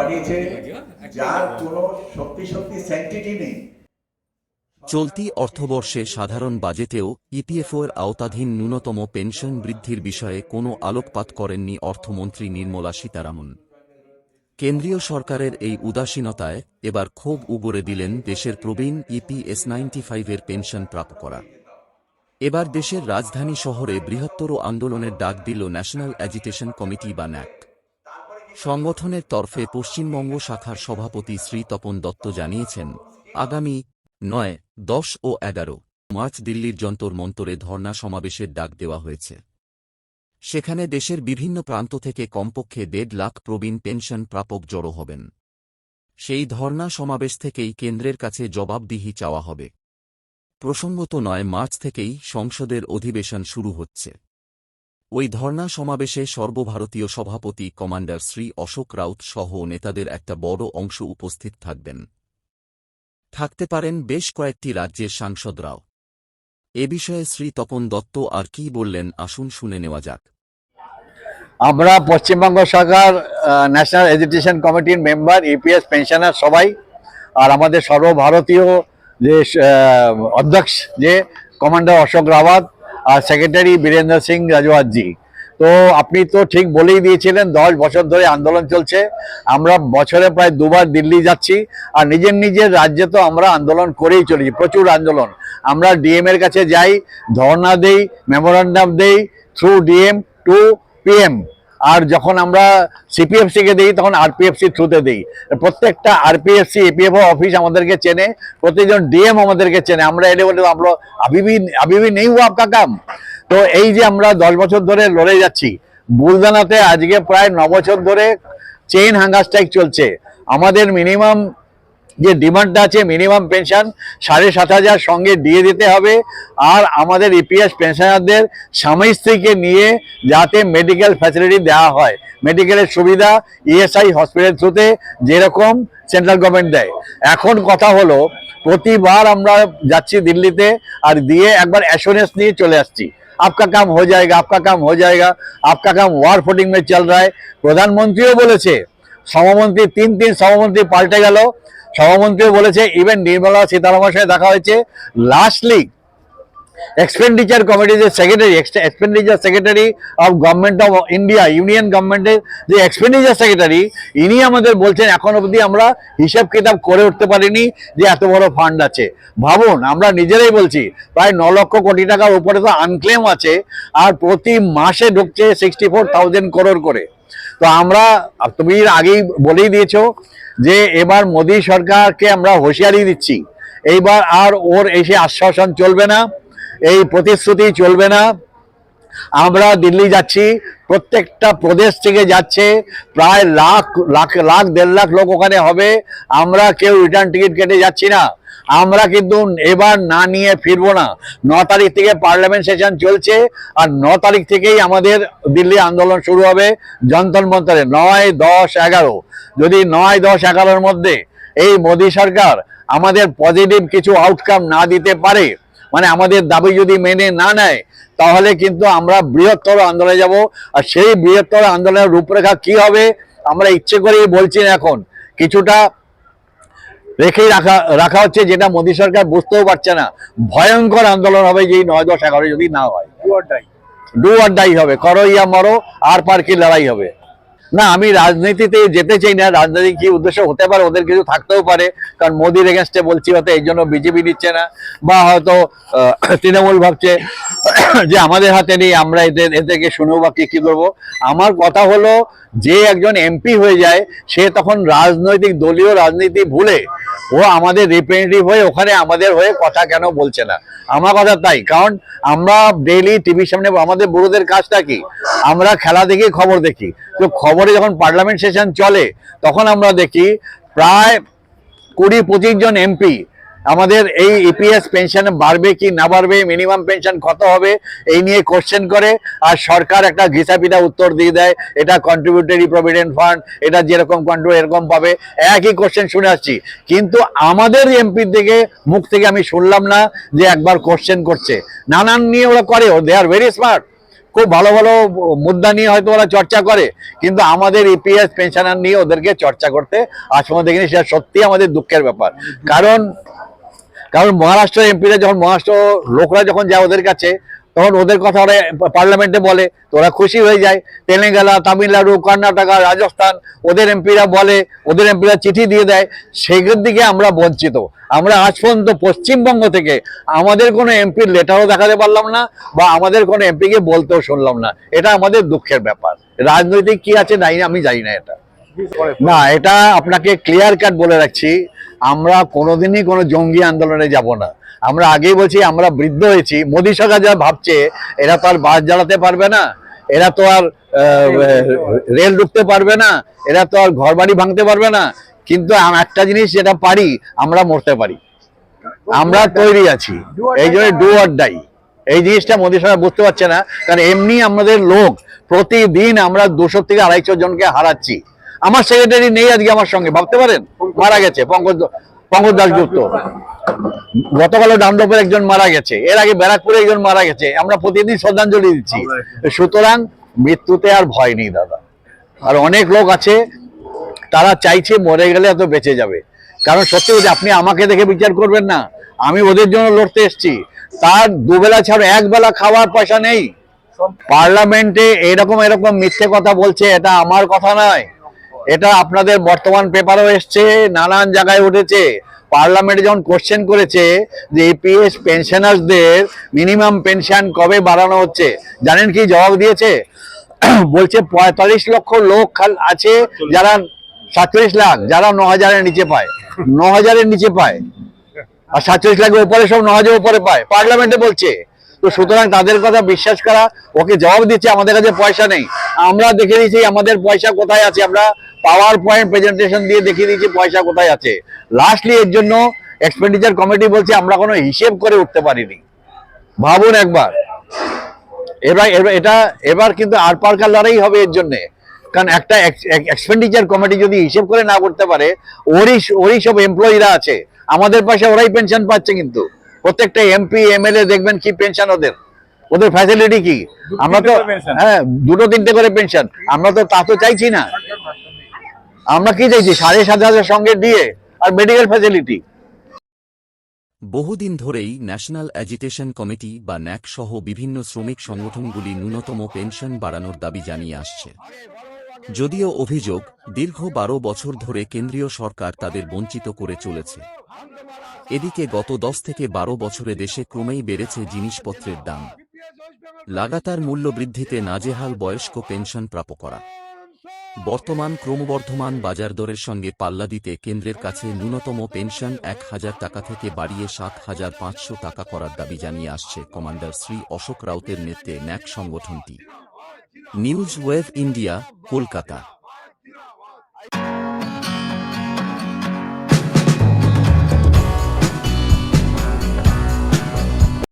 বাড়িয়েছে যার কোনো সত্যি সত্যি স্যাংটিটি নেই। চলতি অর্থবর্ষে সাধারণ বাজেটেও ইপিএফও-এর আওতাধীন ন্যূনতম পেনশন বৃদ্ধির বিষয়ে কোনো আলোকপাত করেননি অর্থমন্ত্রী নির্মলা সীতারামন। কেন্দ্রীয় সরকারের এই উদাসীনতায় এবার ক্ষোভ উগরে দিলেন দেশের প্রবীণ ইপিএস 95-এর পেনশন প্রাপকরা। এবার দেশের রাজধানী শহরে বৃহত্তর আন্দোলনের ডাক দিল ন্যাশনাল অ্যাজিটেশন কমিটি বা ন্যাক। সংগঠনের তরফে পশ্চিমবঙ্গ শাখার সভাপতি শ্রী তপন দত্ত জানিয়েছেন, আগামী 9, 10 ও 11 মার্চ দিল্লির যন্তর মন্তরে ধর্ণা সমাবেশের ডাক দেওয়া হয়েছে। সেখানে দেশের বিভিন্ন প্রান্ত থেকে কমপক্ষে 1.5 লাখ প্রবীণ পেনশন প্রাপক জড়ো হবেন। সেই ধর্ণা সমাবেশ থেকেই কেন্দ্রের কাছে জবাবদিহি চাওয়া হবে। প্রসঙ্গত 9 মার্চ থেকেই সংসদের অধিবেশন শুরু হচ্ছে। ওই ধর্ণা সমাবেশে সর্বভারতীয় সভাপতি কমান্ডার শ্রী অশোক রাউত সহ নেতাদের একটা বড় অংশ উপস্থিত থাকবেন। থাকতে পারেন বেশ কয়েকটি রাজ্যের সাংসদরাও। এ বিষয়ে শ্রী তপন দত্ত আর কি বললেন আসুন শুনে নেওয়া যাক। আমরা পশ্চিমবঙ্গ সরকার ন্যাশনাল এডুকেশন কমিটির মেম্বার, ইপিএস পেনশনার সবাই, আর আমাদের সর্বভারতীয় যে অধ্যক্ষ যে কমান্ডার অশোক রাওয়াত আর সেক্রেটারি বীরেন্দ্র সিং রাজওয়াতজি। তো আপনি তো ঠিক বলেই দিয়েছিলেন, 10 বছর ধরে আন্দোলন চলছে। আমরা বছরে প্রায় 2 বার দিল্লি যাচ্ছি, আর নিজের নিজের রাজ্যে তো আমরা আন্দোলন করেই চলেছি, প্রচুর আন্দোলন। আমরা ডিএম এর কাছে যাই, ধর্ণা দেই, মেমোরান্ডাম দেই থ্রু ডিএম টু পিএম, আর যখন আমরা সিপিএফসিকে দিই তখন আরপিএফসি থ্রুতে দিই। প্রত্যেকটা আরপিএফসি এপিএফও অফিস আমাদেরকে চেনে, প্রতিজন ডিএম আমাদেরকে চেনে। আমরা এলে বলে আমরা আবিবি নেই হুয়া আপকা কাম। তো এই যে আমরা 10 বছর ধরে লড়ে যাচ্ছি, বুলদানাতে আজকে প্রায় 9 বছর ধরে চেইন হাঙ্গার স্ট্রাইক চলছে। আমাদের মিনিমাম যে ডিমান্ডটা আছে, মিনিমাম পেনশন 7,500 সঙ্গে দিয়ে দিতে হবে। আর আমাদের ইপিএস পেনশনারদের স্বামী স্ত্রীকে নিয়ে যাতে মেডিকেল ফ্যাসিলিটি দেওয়া হয়, মেডিকেলের সুবিধা ইএসআই হসপিটাল থ্রুতে যেরকম সেন্ট্রাল গভর্নমেন্ট দেয়। এখন কথা হলো, প্রতিবার আমরা যাচ্ছি দিল্লিতে আর দিয়ে একবার অ্যাসুরেন্স নিয়ে চলে আসছি, आपका काम हो जाएगा, आपका काम हो जाएगा, आपका काम वार फुटिंग में चल रहा है। প্রধানমন্ত্রীও বলেছে, সভামন্ত্রী 3 সভামন্ত্রী পাল্টে গেল। সভামন্ত্রীও বলেছে, ইভেন নির্মলা সীতারামনের সাথে দেখা হয়েছে। লাস্টলি এক্সপেন্ডিচার কমিটি যে secretary, expenditure secretary of government of India, union গভর্নমেন্টের যে এক্সপেন্ডিচার সেক্রেটারি, ইনি আমাদের বলছেন এখন অবধি আমরা হিসাব কিতাব করে উঠতে পারিনি যে এত বড় ফান্ড আছে। ভাবুন, আমরা নিজেরাই বলছি প্রায় 9 লক্ষ কোটি টাকার উপরে তো আনক্লেম আছে, আর প্রতি মাসে ঢুকছে 64,000 করোড় করে। তো আমরা, তুমি আগেই বলেই দিয়েছো যে এবার মোদী সরকারকে আমরা হুঁশিয়ারি দিচ্ছি, এইবার আর ওর এসে আশ্বাসন চলবে না, এই প্রতিশ্রুতি চলবে না। আমরা দিল্লি যাচ্ছি, প্রত্যেকটা প্রদেশ থেকে যাচ্ছে প্রায় লাখ 1.5 লাখ লোক ওখানে হবে। আমরা কেউ রিটার্ন টিকিট কেটে যাচ্ছি না। আমরা কিন্তু এবার না নিয়ে ফিরবো না। 9 তারিখ থেকে পার্লামেন্ট সেশন চলছে, আর 9 তারিখ থেকেই আমাদের দিল্লি আন্দোলন শুরু হবে যন্তর মন্তরে। 9, 10, 11, যদি 9, 10, 11-র মধ্যে এই মোদী সরকার আমাদের পজিটিভ কিছু আউটকাম না দিতে পারে, মানে আমাদের দাবি যদি মেনে না নেয়, তাহলে কিন্তু আমরা বৃহত্তর আন্দোলনে যাব। আর সেই বৃহত্তর আন্দোলনের রূপরেখা কি হবে আমরা ইচ্ছে করেই বলছি না, এখন কিছুটা রেখেই রাখা হচ্ছে, যেটা মোদী সরকার বুঝতেও পারছে না। ভয়ঙ্কর আন্দোলন হবে যেই 9, 10, 11 যদি না হয়। ডু অর ডাই হবে, করো ইয়া মরো, আর পার কি লড়াই হবে। না, আমি রাজনীতিতে যেতে চাই না। রাজনীতি কি উদ্দেশ্য হতে পারে, ওদের কিছু থাকতেও পারে, কারণ মোদির এগেনস্টে বলছি হয়তো এই জন্য বিজেপি দিচ্ছে না, বা হয়তো তৃণমূল ভাবছে যে আমাদের হাতে নেই, আমরা এদেরকে শুনেও বা কি করবো। আমার কথা হলো, যে একজন এমপি হয়ে যায় সে তখন রাজনৈতিক দলীয় রাজনীতি ভুলে ও আমাদের রিপ্রেজেন্টেটিভ হয়ে ওখানে আমাদের হয়ে কথা কেন বলছে না। আমার কথা তাই, কারণ আমরা ডেইলি টিভির সামনে, আমাদের বুড়োদের কাজটা কি, আমরা খেলা দেখি, খবর দেখি। তো খবরে যখন পার্লামেন্ট সেশন চলে তখন আমরা দেখি প্রায় 20-25 জন এমপি আমাদের এই ইপিএস পেনশন বাড়বে কি না বাড়বে, মিনিমাম পেনশন কত হবে, এই নিয়ে কোশ্চেন করে। আর সরকার একটা ঘিসাপিটা উত্তর দিয়ে দেয়, এটা কন্ট্রিবিউটরি প্রভিডেন্ট ফান্ড, এটা যেরকম কন্ট্রিবিউট এরকম পাবে। একই কোশ্চেন শুনে আসছি, কিন্তু আমাদের এমপির দিকে মুখ থেকে আমি শুনলাম না যে একবার কোশ্চেন করছে। নানান নিয়ে ওরা করে, দে আর ভেরি স্মার্ট। খুব ভালো ভালো মুদ্রা নিয়ে হয়তো ওরা চর্চা করে, কিন্তু আমাদের ইপিএস পেনশনার নিয়ে ওদেরকে চর্চা করতে আজ পর্যন্ত দেখিনি। সেটা সত্যি আমাদের দুঃখের ব্যাপার। কারণ মহারাষ্ট্রের এমপিরা যখন মহারাষ্ট্র লোকরা যখন যায় ওদের কাছে, তখন ওদের কথা ওরা পার্লামেন্টে বলে, তো ওরা খুশি হয়ে যায়। তেলেঙ্গানা, তামিলনাড়ু, কর্ণাটকা, রাজস্থান, ওদের এমপিরা বলে, ওদের এমপিরা চিঠি দিয়ে দেয়। সেগুলোর দিকে আমরা বঞ্চিত। আমরা আজ পর্যন্ত পশ্চিমবঙ্গ থেকে আমাদের কোনো এমপির লেটারও দেখাতে পারলাম না, বা আমাদের কোনো এমপিকে বলতেও শুনলাম না। এটা আমাদের দুঃখের ব্যাপার। রাজনৈতিক কি আছে নাই আমি জানি না। এটা না, এটা আপনাকে ক্লিয়ার কাট বলে রাখছি, আমরা কোনোদিনই কোনো জঙ্গি আন্দোলনে যাব না। আমরা আগেই বলছি, আমরা বৃদ্ধ হয়েছি। মোদী সরকার যা ভাবছে, এরা তো আর বাস জ্বালাতে পারবে না, এরা তো আর রেল রুখতে পারবে না, এরা তো আর ঘর বাড়ি ভাঙতে পারবে না। কিন্তু একটা জিনিস যেটা পারি, আমরা মরতে পারি। আমরা তৈরি আছি, এই জন্য ডু অর ডাই। এই জিনিসটা মোদী সরকার বুঝতে পারছে না। কারণ এমনি আমাদের লোক প্রতিদিন আমরা 200 থেকে 250 জনকে হারাচ্ছি। আমার সেক্রেটারি নেই আজকে আমার সঙ্গে, ভাবতে পারেন, মারা গেছে পঙ্কজ দাশগুপ্ত। গতকালও ডান্ডপের একজন মারা গেছে, এর আগে ব্যারাকপুরে একজন মারা গেছে। আমরা প্রতিদিন শ্রদ্ধাঞ্জলি দিচ্ছি। সুতরাং মৃত্যুতে আর ভয় নেই দাদা। আর অনেক লোক আছে তারা চাইছে মরে গেলে এত বেঁচে যাবে। কারণ সত্যি বলছি, আপনি আমাকে দেখে বিচার করবেন না, আমি ওদের জন্য লড়তে এসেছি। তার দুবেলা ছাড়া একবেলা খাওয়ার পয়সা নেই। পার্লামেন্টে এরকম মিথ্যে কথা বলছে, এটা আমার কথা নয়, এটা আপনাদের বর্তমান পেপারও এসছে, নানান জায়গায় উঠেছে। পার্লামেন্টে যখন কোশ্চেন করেছে যে ইপিএস পেনশনারদের মিনিমাম পেনশন কবে বাড়ানো হচ্ছে, জানেন কি জবাব দিয়েছে? বলছে 45 লক্ষ লোক আছে যারা 47 লাখ যারা 9,000-এর নিচে পায়, 9,000-এর নিচে পায়, আর 47 লাখের উপরে সব 9,000-এর উপরে পায়, পার্লামেন্টে বলছে। তো সুতরাং তাদের কথা বিশ্বাস করা, ওকে জবাব দিচ্ছে আমাদের কাছে পয়সা নেই। আমরা দেখে দিয়েছি আমাদের পয়সা কোথায় আছে, আমরা পাওয়ার পয়েন্ট প্রেজেন্টেশন দিয়ে দেখিয়ে দিয়েছি পয়সা কোথায় আছে। লাস্টলি এর জন্য এক্সপেন্ডিচার কমিটি বলছে আমরা কোনো হিসেব করে উঠতে পারিনি। ভাবুন একবার। এবার কিন্তু আর পারকার লড়াই হবে এর জন্য। কারণ একটা এক্সপেন্ডিচার কমিটি যদি হিসেব করে না করতে পারে, ওরই সব এমপ্লয়িরা আছে, আমাদের পাশে ওরাই পেনশন পাচ্ছে। কিন্তু প্রত্যেকটা এমপি এমএলএ দেখবেন কি পেনশন, ওদের ফ্যাসিলিটি কি। আমরা তো 2-3টে করে পেনশন, আমরা তো তা তো চাইছি না। আমরা কি চাইছি? 7,500 সঙ্গে দিয়ে আর মেডিকেল ফ্যাসিলিটি। বহুদিন ধরেই ন্যাশনাল অ্যাজিটেশন কমিটি বা ন্যাক সহ বিভিন্ন শ্রমিক সংগঠনগুলি ন্যূনতম পেনশন বাড়ানোর দাবি জানিয়ে আসছে। যদিও অভিযোগ, দীর্ঘ 12 বছর ধরে কেন্দ্রীয় সরকার তাদের বঞ্চিত করে চলেছে। এদিকে গত 10 থেকে 12 বছরে দেশে ক্রমেই বেড়েছে জিনিসপত্রের দাম। লাগাতার মূল্যবৃদ্ধিতে নাজেহাল বয়স্ক পেনশন প্রাপকরা। বর্তমান ক্রমবর্ধমান বাজার দরের সঙ্গে পাল্লা দিতে কেন্দ্রের কাছে ন্যূনতম পেনশন 1,000 টাকা থেকে বাড়িয়ে 7,500 টাকা করার দাবি জানিয়ে আসছে কমান্ডার শ্রী অশোক রাউতের নেতৃত্বে ন্যাক সংগঠনটি। News wave India, Kolkata.